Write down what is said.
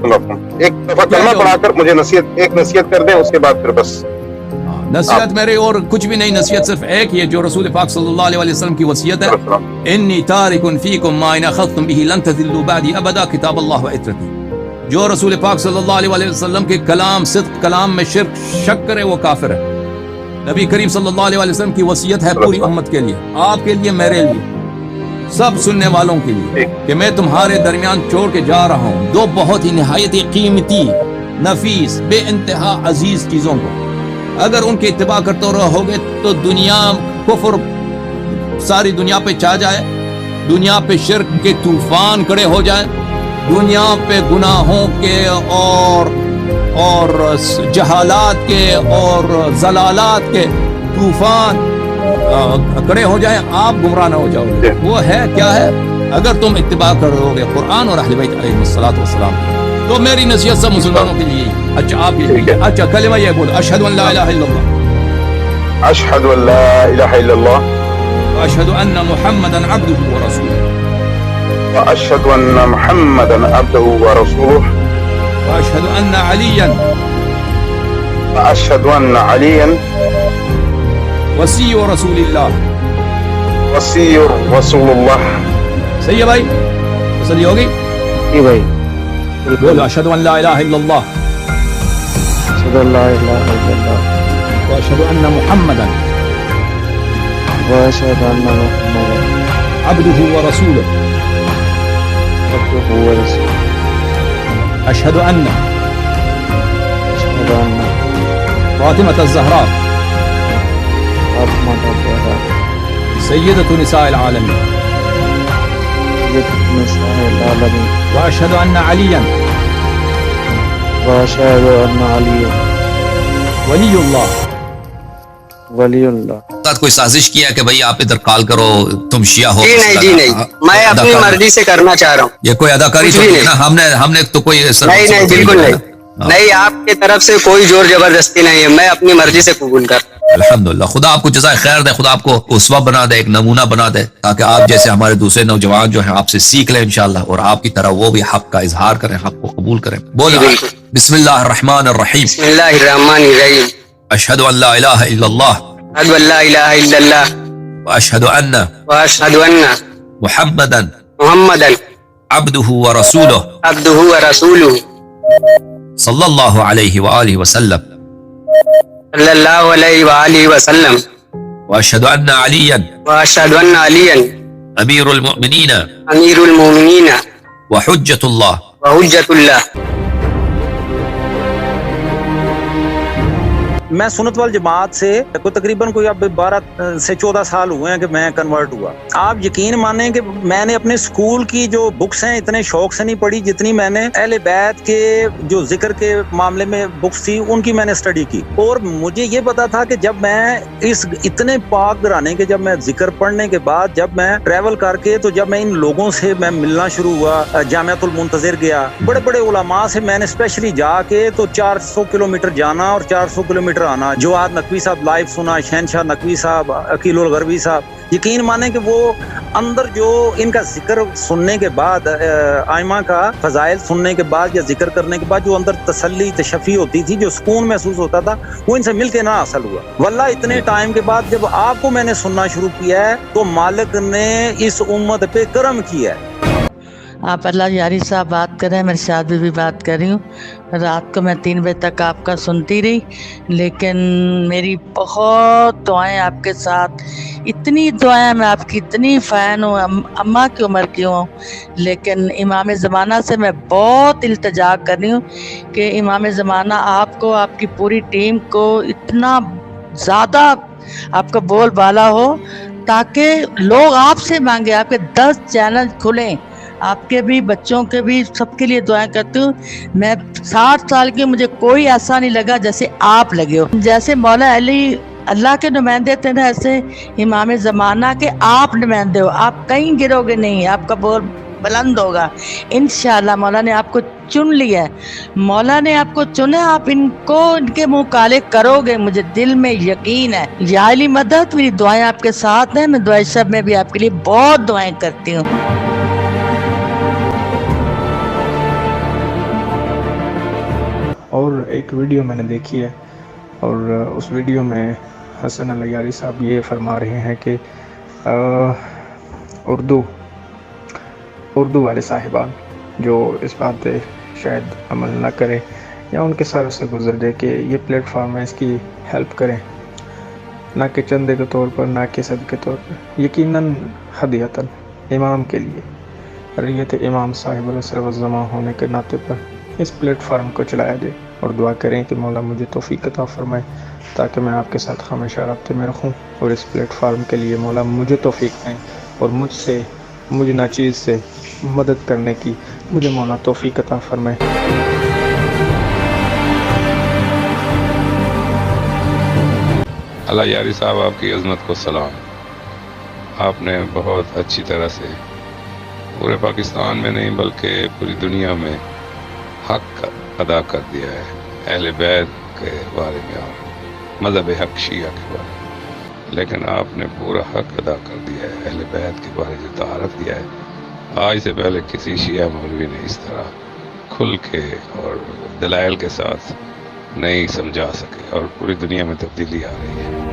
ایک دفعہ کلمہ پڑھا کر مجھے نصیحت کر دیں، اس کے بعد پھر بس نصیحت میرے اور کچھ بھی نہیں، نصیحت صرف ایک ہی ہے جو رسول پاک صلی اللہ علیہ وسلم کی وصیت ہے، انی تارک فیکم ما ان اخذتم به لن تضلوا بعدی ابدا کتاب اللہ و عترتی۔ جو رسول پاک صلی اللہ علیہ وسلم کے کلام صدق کلام میں شک کرے وہ کافر ہے۔ نبی کریم صلی اللہ علیہ وسلم کی وصیت ہے پوری امت کے لیے، آپ کے لیے، میرے لیے، سب سننے والوں کے لیے، کہ میں تمہارے درمیان چھوڑ کے جا رہا ہوں دو بہت ہی نہایت قیمتی، نفیس، بے انتہا عزیز چیزوں کو۔ اگر ان کی اتباع کرتے رہو گے تو دنیا کفر ساری دنیا پہ چھا جائے، دنیا پہ شرک کے طوفان کھڑے ہو جائیں، دنیا پہ گناہوں کے اور جہالات کے اور ضلالات کے طوفان کھڑے ہو جائیں، آپ گمراہ نہ ہو جاؤ گے۔ وہ ہے کیا ہے؟ اگر تم اتباع کرو گے قرآن اور اہل بیت علیہ الصلوۃ والسلام، تو میری نصیحت سب مسلمانوں کے لیے۔ اچھا آپ یہ اچھا کلمہ یہ بول، اشہد ان لا الہ الا اللہ، اشہد ان لا الہ الا اللہ، واشہد ان محمدا عبدہ ورسولہ، واشہد ان محمدا عبدہ ورسولہ، واشہد ان علیا واشہد ان علیا وصی رسول اللہ۔ وصی رسول اللہ۔ صحیح ہے بھائی؟ تسلی ہوگی؟ جی بھائی، بولو اشہد ان لا الہ الا اللہ، اشہد ان لا الہ الا اللہ، واشہد ان محمدا واشہد ان محمدا عبدہ ورسولہ، عبدہ ورسولہ، اشہد ان اشہد ان فاطمۃ الزہراء فاطمۃ الزہراء سیدۃ نساء العالمین، سیدۃ نساء العالمین، واشہد ان علیا واشہد ان علی ولی اللہ۔ ولی اللہ۔ ساتھ کوئی سازش کیا کہ بھائی آپ ادھر کال کرو، تم شیعہ ہو؟ جی نہیں، میں اپنی مرضی سے کرنا چاہ رہا ہوں۔ یہ کوئی اداکاری تو نہیں نا؟ ہم نے تو کوئی نہیں بالکل نہیں، آپ کی طرف سے کوئی زور زبردستی نہیں ہے، میں اپنی مرضی سے قبول کر۔ الحمدللہ، خدا آپ کو جزائے خیر دے، خدا آپ کو اسوہ بنا دے، ایک نمونہ بنا دے، تاکہ آپ جیسے ہمارے دوسرے نوجوان جو ہیں آپ سے سیکھ لیں انشاءاللہ، اور آپ کی طرح وہ بھی حق کا اظہار کریں، حق کو قبول کریں۔ بولو بسم اللہ الرحمن الرحیم، بسم اللہ الرحمن الرحیم، اشہد ان لا الہ الا اللہ، اشہد ان لا الہ الا اللہ، واشہد ان واشہد ان محمدا محمدا عبدہ ورسولہ عبدہ ورسولہ صلی اللہ علیہ وآلہ وسلم، صلی اللہ علیہ وآلہ وسلم، واشہد ان علیا واشہد ان علیا امیر المؤمنین امیر المومنین وحجۃ اللہ۔ وحجۃ اللہ۔ میں سنت وال جماعت سے تقریباً کوئی اب 12 سے 14 سال ہوئے ہیں کہ میں کنورٹ ہوا۔ آپ یقین مانیں کہ میں نے اپنے اسکول کی جو بکس ہیں اتنے شوق سے نہیں پڑھی جتنی میں نے اہل بیت کے جو ذکر کے معاملے میں بکس تھی ان کی میں نے اسٹڈی کی، اور مجھے یہ پتا تھا کہ جب میں اس اتنے پاک گھرانے کے جب میں ذکر پڑھنے کے بعد جب میں ٹریول کر کے تو جب میں ان لوگوں سے میں ملنا شروع ہوا، جامعۃ المنتظر گیا، بڑے بڑے علماء سے میں نے اسپیشلی جا کے تو 400 کلومیٹر جانا اور 400 کلومیٹر آنا، جواد نقوی صاحب لائیو سنا، شہنشاہ نقوی صاحب، عقیل الغربی صاحب، یقین مانیں کہ وہ اندر جو ان کا ذکر سننے کے بعد، آئمہ کا فضائل سننے کے بعد یا ذکر کرنے کے بعد جو اندر تسلی تشفی ہوتی تھی، جو سکون محسوس ہوتا تھا، وہ ان سے مل کے نہ حاصل ہوا۔ واللہ اتنے ٹائم کے بعد جب آپ کو میں نے سننا شروع کیا ہے تو مالک نے اس امت پہ کرم کیا ہے۔ آپ اللہ یاری صاحب بات کر رہے ہیں، میں شاد بھی بات کر رہی ہوں۔ رات کو میں 3 بجے تک آپ کا سنتی رہی، لیکن میری بہت دعائیں آپ کے ساتھ، اتنی دعائیں، میں آپ کی اتنی فین ہوں، اماں کی عمر کی ہوں، لیکن امام زمانہ سے میں بہت التجا کر رہی ہوں کہ امام زمانہ آپ کو، آپ کی پوری ٹیم کو اتنا زیادہ آپ کا بول بالا ہو تاکہ لوگ آپ سے مانگے، آپ کے 10 چینل کھلیں، آپ کے بھی، بچوں کے بھی، سب کے لیے دعائیں کرتی ہوں۔ میں 60 سال کی، مجھے کوئی ایسا نہیں لگا جیسے آپ لگے ہو، جیسے مولا علی اللہ کے نمائندے تھے نا، ایسے امام زمانہ کے آپ نمائندے ہو، آپ کہیں گرو گے نہیں، آپ کا بول بلند ہوگا انشاءاللہ۔ مولا نے آپ کو چن لیا ہے، مولا نے آپ کو چنا، آپ ان کو ان کے منہ کالے کرو گے، مجھے دل میں یقین ہے۔ یا علی مدد، میری دعائیں آپ کے ساتھ ہیں، میں دعائیں شب میں بھی آپ کے لیے بہت دعائیں کرتی ہوں۔ اور ایک ویڈیو میں نے دیکھی ہے، اور اس ویڈیو میں حسن الیاری صاحب یہ فرما رہے ہیں کہ اردو والے صاحبان جو اس بات پہ شاید عمل نہ کریں یا ان کے سر سے گزر جائے کہ یہ پلیٹ فارم ہے، اس کی ہیلپ کریں، نہ کہ چندے کے طور پر، نہ کہ صدقے کے طور پر، یقیناً ہدیتاً امام کے لیے، ریت امام صاحب العصر والزمان ہونے کے ناطے پر اس پلیٹ فارم کو چلایا جائے، اور دعا کریں کہ مولا مجھے توفیق عطا فرمائے تاکہ میں آپ کے ساتھ ہمیشہ رابطے میں رکھوں، اور اس پلیٹ فارم کے لیے مولا مجھے توفیق دیں، اور مجھ ناچیز سے مدد کرنے کی مجھے مولا توفیق عطا فرمائے۔ اللہ یاری صاحب، آپ کی عظمت کو سلام۔ آپ نے بہت اچھی طرح سے پورے پاکستان میں نہیں بلکہ پوری دنیا میں حق ادا کر دیا ہے، اہل بیت کے بارے میں اور مذہب حق شیعہ کے بارے میں، لیکن آپ نے پورا حق ادا کر دیا ہے، اہل بیت کے بارے جو تعارف دیا ہے آج سے پہلے کسی شیعہ مولوی نے اس طرح کھل کے اور دلائل کے ساتھ نہیں سمجھا سکے، اور پوری دنیا میں تبدیلی آ رہی ہے۔